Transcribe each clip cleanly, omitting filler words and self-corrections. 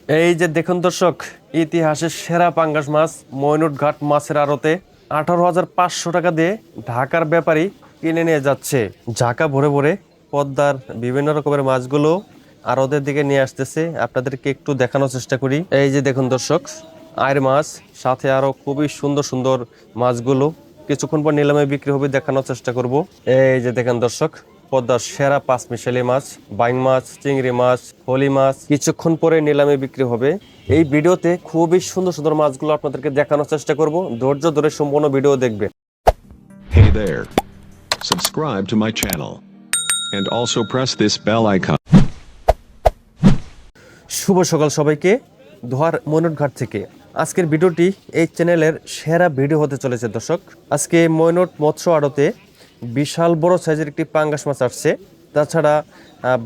এই যে দেখুন দর্শক, ইতিহাসের সেরা পাঙ্গাস মাছ ময়নুটঘাট মাছের আড়তে 18,500 টাকা দিয়ে ঢাকার ব্যাপারী কিনে নিয়ে যাচ্ছে। ঝাঁকা ভরে ভরে পদ্মার বিভিন্ন রকমের মাছগুলো আড়তের দিকে নিয়ে আসতেছে। আপনাদেরকে একটু দেখানোর চেষ্টা করি। এই যে দেখুন দর্শক, আয়ের মাছ সাথে আরো খুবই সুন্দর সুন্দর মাছগুলো কিছুক্ষণ পর নিলামে বিক্রি হবে, দেখানোর চেষ্টা করব। এই যে দেখেন দর্শক, পদ্মার সেরা পাঁচ মিশালি মাছ, বাইং মাছ, চিংড়ি মাছ, ফলি মাছ কিছুক্ষণ পরে নিলামে বিক্রি হবে। এই ভিডিওতে খুবই সুন্দর সুন্দর মাছগুলো আপনাদেরকে দেখানোর চেষ্টা করব। ধৈর্য ধরে সম্পূর্ণ ভিডিও দেখবেন। Hey there. Subscribe to my channel. And also press this bell icon. শুভ সকাল সবাইকে, দোহার ময়নুটঘাট থেকে আজকের ভিডিওটি এই চ্যানেলের সেরা ভিডিও হতে চলেছে। দর্শক, আজকে ময়নুট মৎস্য আড়তে বিশাল বড় সাইজের একটি পাঙ্গাস মাছ আসছে। তাছাড়া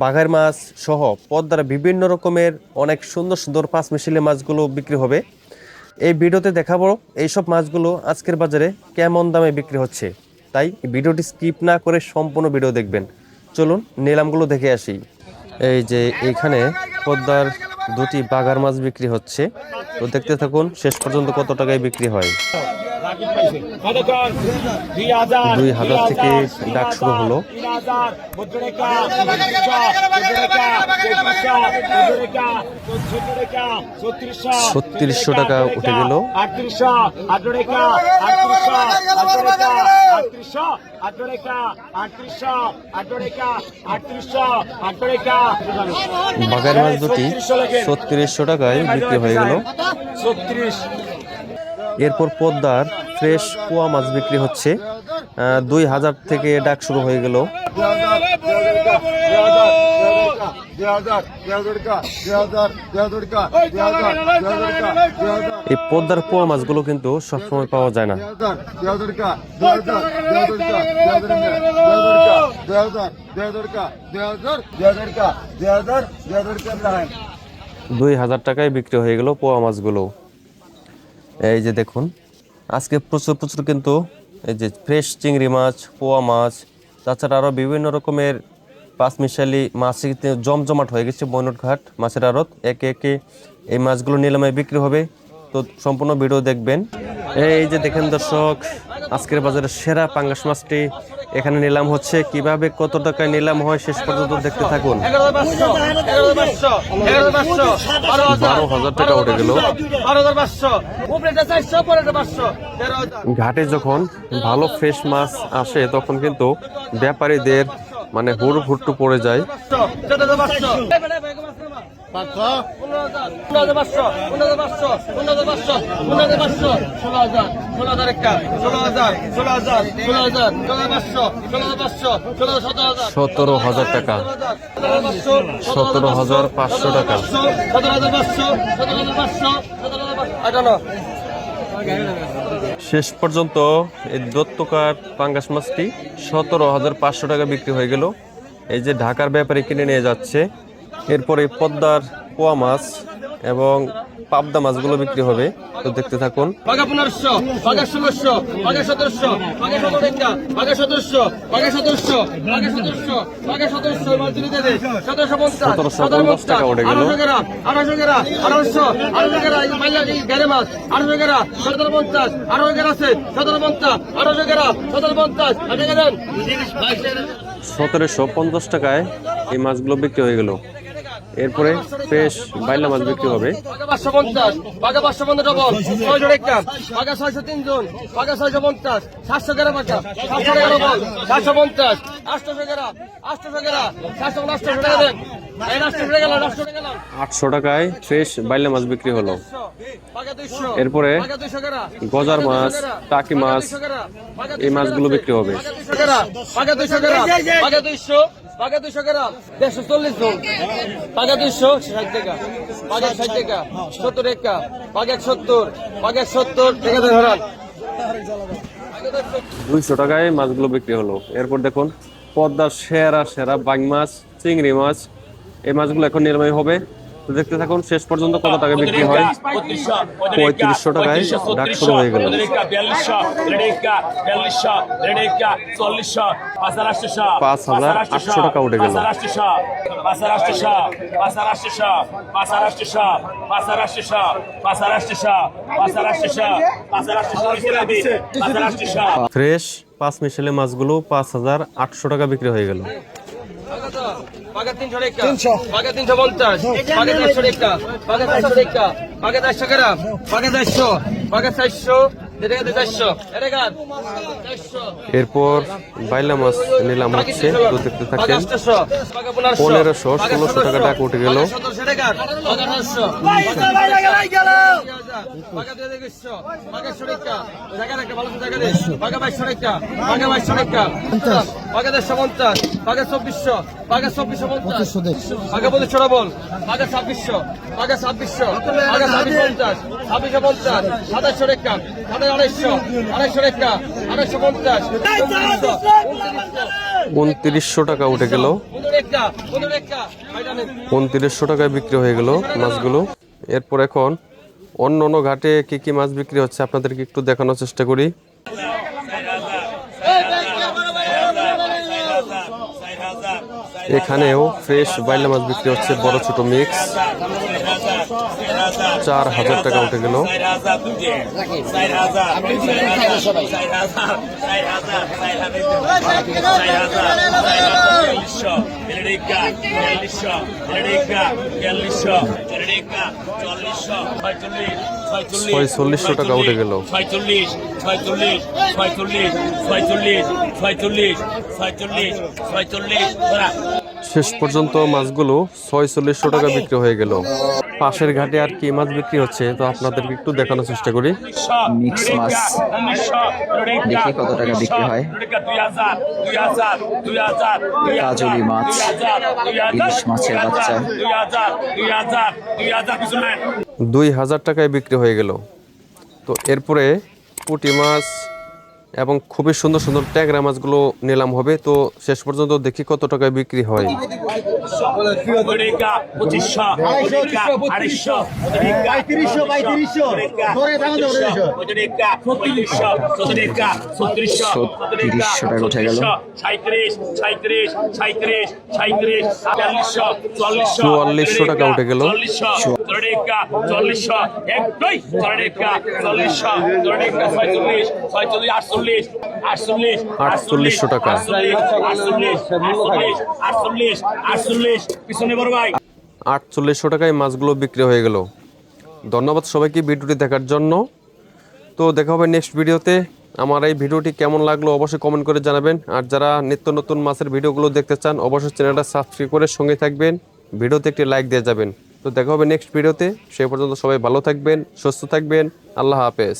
বাঘের মাছ সহ পদ্মার বিভিন্ন রকমের অনেক সুন্দর সুন্দর পাঁচ মিশালি মাছগুলো বিক্রি হবে। এই ভিডিওতে দেখাবো এইসব মাছগুলো আজকের বাজারে কেমন দামে বিক্রি হচ্ছে। তাই ভিডিওটি স্কিপ না করে সম্পূর্ণ ভিডিও দেখবেন। চলুন নিলামগুলো দেখে আসি। এই যে এখানে পদ্মার দুটি বাঘার মাছ বিক্রি হচ্ছে, তো দেখতে থাকুন শেষ পর্যন্ত কত টাকায় বিক্রি হয়। 2,000 থেকে ডাক শুরু হলো। 3600 টাকা উঠে গেল। 3800 বাঘের মাছ দুটি 3600 টাকায় বিক্রি হয়ে গেল। এরপর পদ্মার ফ্রেশ পোয়া মাছ বিক্রি হচ্ছে, 2000 থেকে ডাক শুরু হয়ে গেল। এই পদ্মার পোয়া মাছগুলো কিন্তু সবসময় পাওয়া যায় না। 2000 টাকায় বিক্রি হয়ে গেল পোয়া মাছগুলো। এই যে দেখুন, আজকে প্রচুর প্রচুর কিন্তু এই যে ফ্রেশ চিংড়ি মাছ, পোয়া মাছ, তাছাড়া আরও বিভিন্ন রকমের পাঁচ মিশালি মাছ জমজমাট হয়ে গেছে ময়নুটঘাট মাছের আড়ত। একে একে এই মাছগুলো নিলামে বিক্রি হবে, তো সম্পূর্ণ ভিডিও দেখবেন। এই যে দেখেন দর্শক, আজকের বাজারের সেরা পাঙ্গাস মাছটি এখানে নিলাম হচ্ছে। কিভাবে কত টাকায় নিলাম হয় শেষ পর্যন্ত দেখতে থাকুন। 12,000 টাকা উঠে গেল। ঘাটে যখন ভালো ফ্রেশ মাছ আসে তখন কিন্তু ব্যাপারীদের মানে হুড়টু পড়ে যায়। 17,000 টাকা, 17,500 টাকা। শেষ পর্যন্ত এই দত্তকার পাঙ্গাস মাছটি 17,500 টাকা বিক্রি হয়ে গেল। এই যে ঢাকার ব্যাপারে কিনে নিয়ে যাচ্ছে। এরপরে পদ্মার পোয়া মাছ এবং পাবদা মাছগুলো বিক্রি হবে, তো দেখতে থাকুন। 1500, 1600, 1700, 1700, 1700, 1700, 1700, 1700 মাছ দিতে দে। 1750 টাকা উঠে গেল। 1800 টাকা, 1800 টাকা এই মাইলা এই গাড়ি মাছ 1800 টাকা, 1750, 1800 টাকা আছে 1750, 1800 টাকা, 1750 টাকা দেন। 1750 টাকায় এই মাছগুলো বিক্রি হয়ে গেল। এরপরে ফ্রেশ বাইলা মাছ বিক্রি হবে। 550, 550 ডবল 600 টাকা, 603 জন, 650, 700 টাকা, 700 টাকা ডবল 750, 800 টাকা, 800 টাকা, 750 টাকা দেন। 800 টাকায় ফ্রেশ বাইলা মাছ বিক্রি হলো। এরপরে গজার মাছ, টাকি মাছ, এই মাছগুলো বিক্রি হবে। 200 টাকা, 200 টাকা, 140 জন, 260 টাকা, 60 টাকা, 70 টাকা, 70, 70 টাকা ধরান। 200 টাকায় মাছগুলো বিক্রি হলো। এরপর দেখুন পদ্মার সেরা সেরা বাইং মাছ, চিংড়ি মাছ, এই মাছগুলো এখন নিলামে হবে, তো দেখতে থাকুন শেষ পর্যন্ত কত টাকা বিক্রি হয়। 3500 টাকায় ডাক শুরু হয়ে গেল। 5800 টাকা উঠে গেল। 5800 ফ্রেশ 5 মিশালি মাছগুলো 5800 টাকা বিক্রি হয়ে গেল। পাকা 300 টাকা, পাকা 350, পাকা 400 টাকা, পাকা 400 টাকা, পাকা 400 গ্রাম, পাকা 400, পাকা 400, এটা 400, এটা 400, এরপর বাইলা মাছ নিলাম হচ্ছে, তো দেখতে পাকা থাকেন। 800, পাকা 1500, 1500, 1600 টাকা ডাক উঠে গেল। পাকা 1700 টাকা, পাকা 900, পাকা 2200, পাকা 100 টাকা, টাকা রাখা ভালো টাকা দে, পাকা 2200 টাকা, পাকা 2200 টাকা, পাকা 150, পাকা 2400, পাকা 2450, পাকা 2500 বল, পাকা 2600, পাকা 2600, পাকা 2650, 2650, 2700 টাকা, 2800, 250 টাকা, 250, 2900 টাকা উঠে গেল। 2900 টাকায় বিক্রি হয়ে গেল মাছগুলো। এরপর এখন অন্য অন্য ঘাটে কি কি মাছ বিক্রি হচ্ছে আপনাদেরকে একটু দেখানোর চেষ্টা করি। এখানেও ফ্রেশ বাইলা মাছ বিক্রি হচ্ছে, বড় ছোট মিক্স। 4000 টাকা উঠে গেল। ছয়চল্লিশশো টাকা উঠে গেল। 46 শেষ পর্যন্ত মাছগুলো 4600 টাকা বিক্রি হয়ে গেল। পাশের ঘাটে আর কি মাছ বিক্রি হচ্ছে তো আপনাদেরকে একটু দেখানোর চেষ্টা করি। মিক্স মাছ দেখি কত টাকা বিক্রি হয়। কাজলি মাছ, ইলিশ মাছের বাচ্চা 2000 টাকায় বিক্রি হয়ে গেল। তো এরপরে পুঁটি মাছ এবং খুবই সুন্দর সুন্দর ট্যাংরা মাছগুলো নিলাম হবে। তো শেষ পর্যন্ত দেখি কত টাকায় বিক্রি হয়। 3700 টাকা উঠে গেল। 4400 টাকা উঠে গেল। 4800 টাকা। 4800 টাকায় মাছগুলো বিক্রি হয়ে গেল। ধন্যবাদ সবাইকে ভিডিওটি দেখার জন্য। তো দেখা হবে নেক্সট ভিডিওতে। আমার এই ভিডিওটি কেমন লাগলো অবশ্যই কমেন্ট করে জানাবেন। আর যারা নিত্য নতুন মাছের ভিডিওগুলো দেখতে চান অবশ্যই চ্যানেলটা সাবস্ক্রাইব করে সঙ্গে থাকবেন, ভিডিওতে একটি লাইক দিয়ে যাবেন। তো দেখা হবে নেক্সট ভিডিওতে। সেই পর্যন্ত সবাই ভালো থাকবেন, সুস্থ থাকবেন। আল্লাহ হাফেজ।